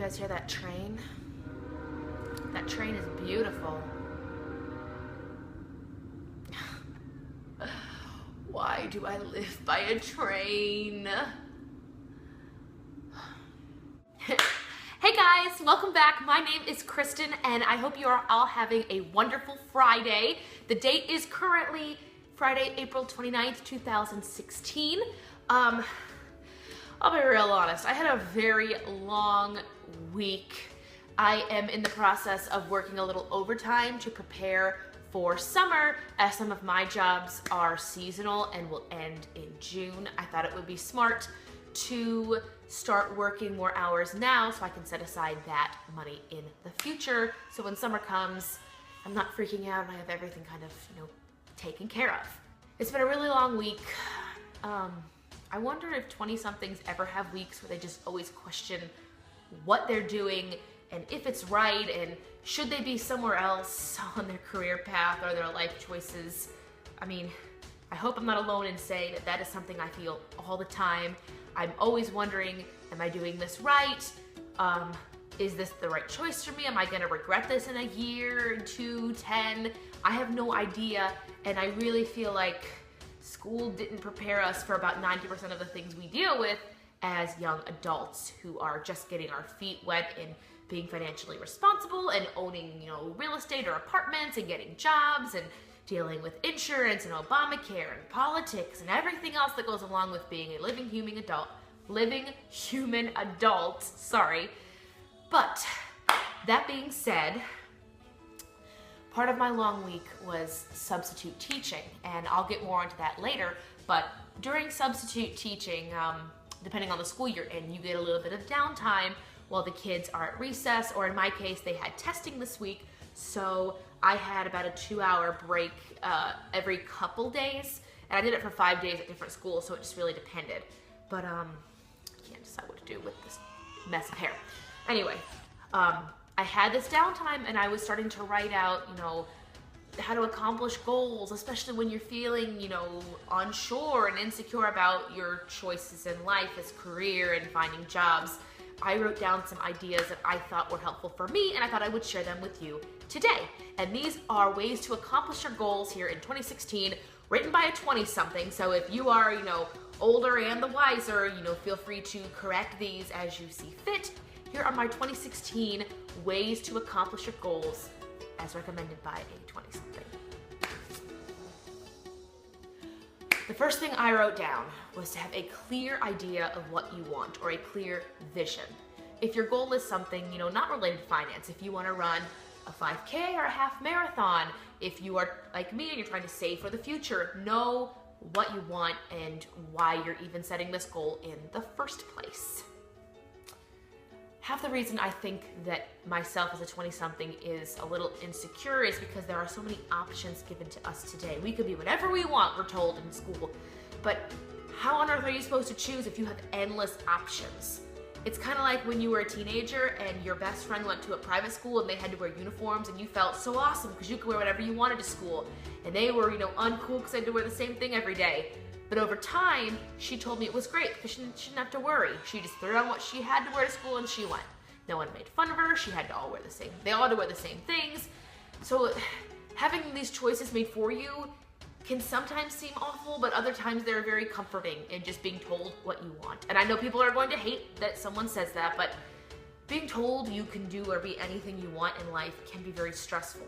guys hear that train? That train is beautiful. Why do I live by a train? Hey guys, welcome back. My name is Kristen and I hope you are all having a wonderful Friday. The date is currently Friday, April 29th, 2016. I'll be real honest, I had a very long week. I am in the process of working a little overtime to prepare for summer, as some of my jobs are seasonal and will end in June. I thought it would be smart to start working more hours now so I can set aside that money in the future. So when summer comes, I'm not freaking out and I have everything kind of, taken care of. It's been a really long week. I wonder if 20-somethings ever have weeks where they just always question what they're doing and if it's right, and should they be somewhere else on their career path or their life choices. I mean, I hope I'm not alone in saying that that is something I feel all the time. I'm always wondering, am I doing this right? Is this the right choice for me? Am I gonna regret this in a year, 2, 10? I have no idea, and I really feel like school didn't prepare us for about 90% of the things we deal with as young adults who are just getting our feet wet in being financially responsible and owning, real estate or apartments and getting jobs and dealing with insurance and Obamacare and politics and everything else that goes along with being a living human adult, sorry. But that being said, part of my long week was substitute teaching, and I'll get more into that later, but during substitute teaching, depending on the school you're in, you get a little bit of downtime while the kids are at recess, or in my case, they had testing this week, so I had about a 2-hour break every couple days, and I did it for 5 days at different schools, so it just really depended. But I can't decide what to do with this mess of hair. Anyway, I had this downtime, and I was starting to write out, how to accomplish goals, especially when you're feeling, unsure and insecure about your choices in life as career and finding jobs. I wrote down some ideas that I thought were helpful for me, and I thought I would share them with you today. And these are ways to accomplish your goals here in 2016, written by a 20-something. So if you are, older and the wiser, feel free to correct these as you see fit. Here are my 2016 ways to accomplish your goals as recommended by a 20-something. The first thing I wrote down was to have a clear idea of what you want, or a clear vision. If your goal is something, not related to finance, if you want to run a 5K or a half marathon, if you are like me and you're trying to save for the future, know what you want and why you're even setting this goal in the first place. Half the reason I think that myself as a 20-something is a little insecure is because there are so many options given to us today. We could be whatever we want, we're told in school. But how on earth are you supposed to choose if you have endless options? It's kind of like when you were a teenager and your best friend went to a private school and they had to wear uniforms, and you felt so awesome because you could wear whatever you wanted to school. And they were, uncool because they had to wear the same thing every day. But over time, she told me it was great because she didn't have to worry. She just threw on what she had to wear to school and she went. No one made fun of her. They all had to wear the same things. So having these choices made for you can sometimes seem awful, but other times they're very comforting in just being told what you want. And I know people are going to hate that someone says that, but being told you can do or be anything you want in life can be very stressful,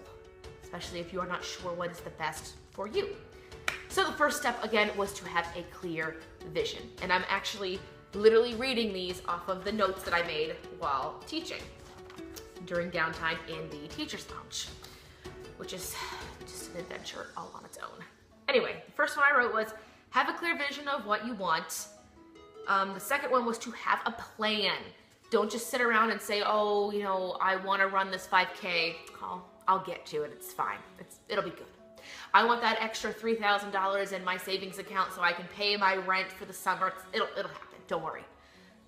especially if you are not sure what is the best for you. So the first step, again, was to have a clear vision. And I'm actually literally reading these off of the notes that I made while teaching during downtime in the teacher's lounge, which is just an adventure all on its own. Anyway, the first one I wrote was, have a clear vision of what you want. The second one was to have a plan. Don't just sit around and say, oh, I want to run this 5K. I'll get to it. It's fine. It'll be good. I want that extra $3,000 in my savings account so I can pay my rent for the summer. It'll happen. Don't worry.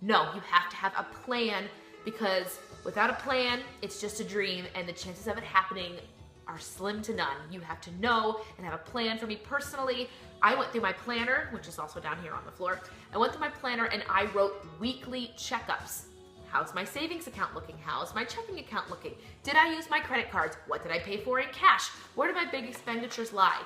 No, you have to have a plan, because without a plan, it's just a dream, and the chances of it happening are slim to none. You have to know and have a plan. For me personally, I went through my planner, which is also down here on the floor. I went through my planner and I wrote weekly checkups. How's my savings account looking? How's my checking account looking? Did I use my credit cards? What did I pay for in cash? Where did my big expenditures lie?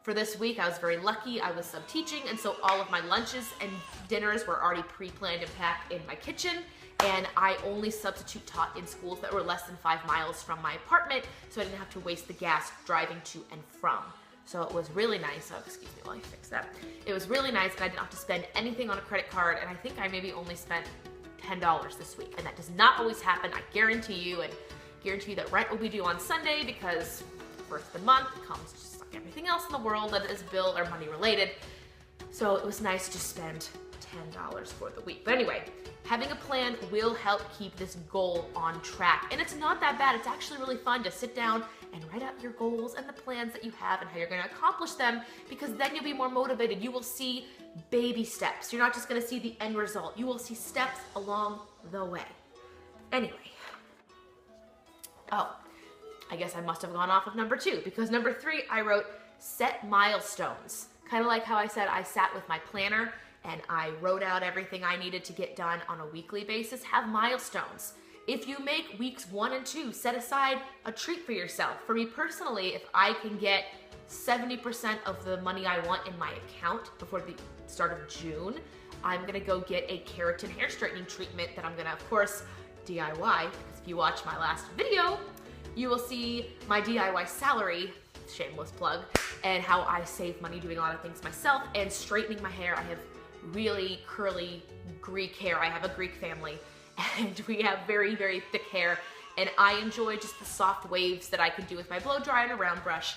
For this week, I was very lucky. I was sub-teaching, and so all of my lunches and dinners were already pre-planned and packed in my kitchen, and I only substitute taught in schools that were less than 5 miles from my apartment, so I didn't have to waste the gas driving to and from. So it was really nice. Oh, excuse me while I fix that. It was really nice, and I didn't have to spend anything on a credit card, and I think I maybe only spent $10 this week, and that does not always happen, I guarantee you, and guarantee you that rent will be due on Sunday because first of the month comes just like everything else in the world that is bill or money related. So it was nice to spend $10 for the week. But anyway, having a plan will help keep this goal on track. And it's not that bad. It's actually really fun to sit down and write out your goals and the plans that you have and how you're going to accomplish them, because then you'll be more motivated. You will see baby steps. You're not just going to see the end result. You will see steps along the way. Anyway. Oh, I guess I must have gone off of number 2, because number 3, I wrote set milestones. Kind of like how I said I sat with my planner and I wrote out everything I needed to get done on a weekly basis. Have milestones. If you make weeks 1 and 2, set aside a treat for yourself. For me personally, if I can get 70% of the money I want in my account before the start of June, I'm gonna go get a keratin hair straightening treatment that I'm gonna, of course, DIY, because if you watch my last video, you will see my DIY salary, shameless plug, and how I save money doing a lot of things myself and straightening my hair. I have really curly Greek hair. I have a Greek family, and we have very, very thick hair, and I enjoy just the soft waves that I can do with my blow dry and a round brush,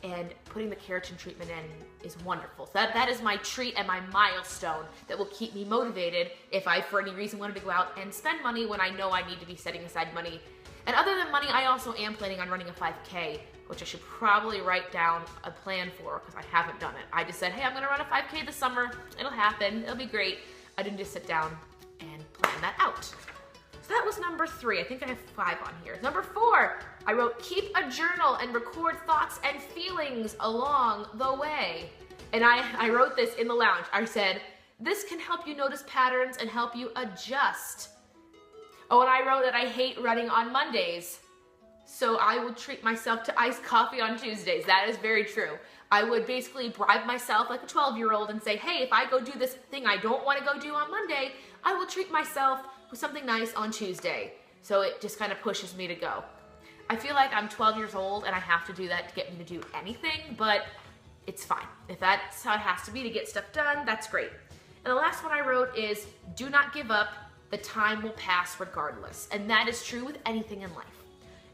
and putting the keratin treatment in is wonderful. So that is my treat and my milestone that will keep me motivated if I, for any reason, wanted to go out and spend money when I know I need to be setting aside money. And other than money, I also am planning on running a 5K, which I should probably write down a plan for, because I haven't done it. I just said, hey, I'm gonna run a 5K this summer. It'll happen, it'll be great. I didn't just sit down and plan that out. So that was number 3. I think I have 5 on here. Number 4, I wrote keep a journal and record thoughts and feelings along the way. And I wrote this in the lounge. I said, this can help you notice patterns and help you adjust. Oh, and I wrote that I hate running on Mondays, so I will treat myself to iced coffee on Tuesdays. That is very true. I would basically bribe myself like a 12-year-old and say, hey, if I go do this thing I don't want to go do on Monday, I will treat myself with something nice on Tuesday. So it just kind of pushes me to go. I feel like I'm 12 years old and I have to do that to get me to do anything, but it's fine. If that's how it has to be to get stuff done, that's great. And the last one I wrote is do not give up. The time will pass regardless. And that is true with anything in life.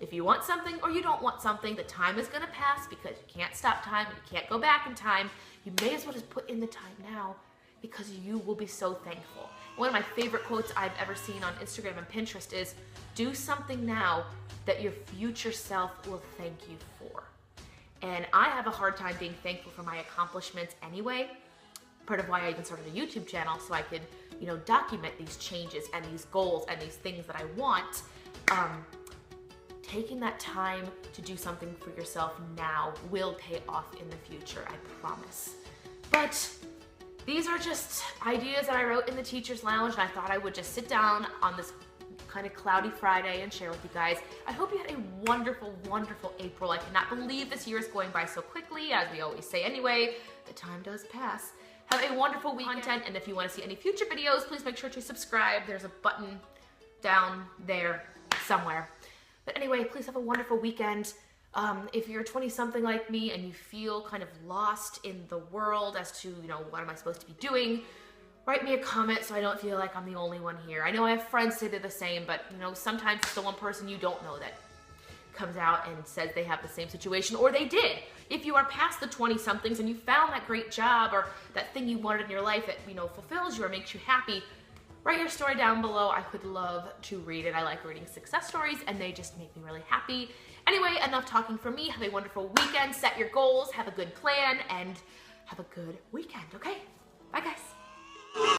If you want something or you don't want something, the time is gonna pass because you can't stop time, you can't go back in time. You may as well just put in the time now because you will be so thankful. One of my favorite quotes I've ever seen on Instagram and Pinterest is, do something now that your future self will thank you for. And I have a hard time being thankful for my accomplishments anyway. Part of why I even started a YouTube channel, so I could, document these changes and these goals and these things that I want. Taking that time to do something for yourself now will pay off in the future, I promise. But these are just ideas that I wrote in the teacher's lounge, and I thought I would just sit down on this kind of cloudy Friday and share with you guys. I hope you had a wonderful, wonderful April. I cannot believe this year is going by so quickly, as we always say anyway. The time does pass. Have a wonderful weekend, and if you want to see any future videos, please make sure to subscribe. There's a button down there somewhere. But anyway, please have a wonderful weekend. If you're 20-something like me and you feel kind of lost in the world as to, what am I supposed to be doing, write me a comment so I don't feel like I'm the only one here. I know I have friends say they're the same, but, sometimes it's the one person you don't know that comes out and says they have the same situation, or they did. If you are past the 20-somethings and you found that great job or that thing you wanted in your life that, fulfills you or makes you happy, write your story down below. I would love to read it. I like reading success stories and they just make me really happy. Anyway, enough talking from me. Have a wonderful weekend. Set your goals, have a good plan, and have a good weekend, okay? Bye, guys.